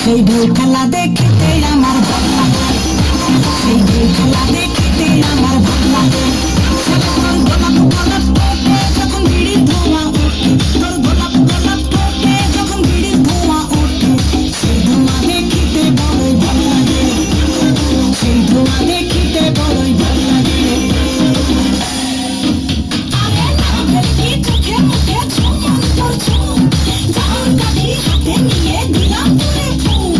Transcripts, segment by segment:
সেই ঢেউ খেলা দেখিতে আমার ভাল লাগে, সেই ঢেউ খেলা দেখিতে আমার ভাল লাগে। তোর গোলাপ গোলাপ ঠোঁটে যখন বিড়ির ধোঁয়া ওঠে, তোর গোলাপ গোলাপ ঠোঁটে যখন বিড়ির ধোঁয়া ওঠে, সেই ধোঁয়া দেখিতে বড়ই ভাল লাগে, সেই ধোঁয়া দেখিতে বড়ই ভাল লাগে। আরে না কি চোখে মুখে ঝুমুর তোর ঝুম, জান কাঠি হাতে নিয়ে দিলাম তোরে ফুল,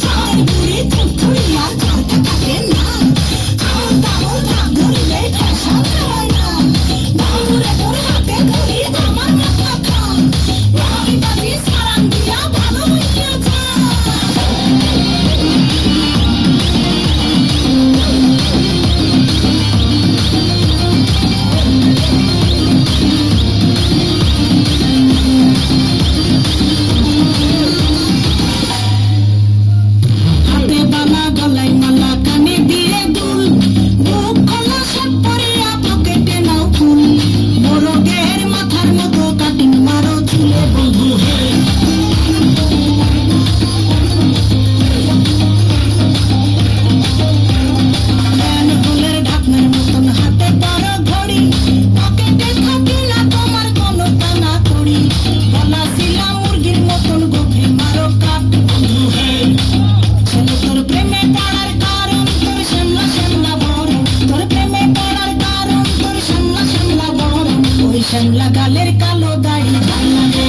চাঁদের বুড়ি তুই আর ঝাড়তে থাকে না, আমার দামন রাগ ধরলে ঠেসা যায় না, বাউরে তোর হাতে ধরি আমার মাথা খাম, বাড়ি বাড়ি সারান দিয়া ভালো হইয়া যা। হাতে বালা গলায় মালা কানে দিয়ে দুল, বুক খোলা শার্ট পরিয়া পকেটে নাও ফুল, বড় দেহের মাথার মতো কাটিং মারো চুলে বন্ধু হে। প্যান ফুলের ঢাকনার মতন হাতে বড় ঘড়ি, পকেটে থাকে না তোমার কোনো টানা কড়ি, গলা শিলা মুরগির মতন গভীর মারো কাট বন্ধু হে। ছেলে তোর প্রেমে পড়ার কারণ তোর শ্যামলা শ্যামলা বরণ, তোর প্রেমে পড়ার কারণ তোর শ্যামলা শ্যামলা বরণ, ওই শ্যামলা গালের কালো দাড়ি ভাল লাগে,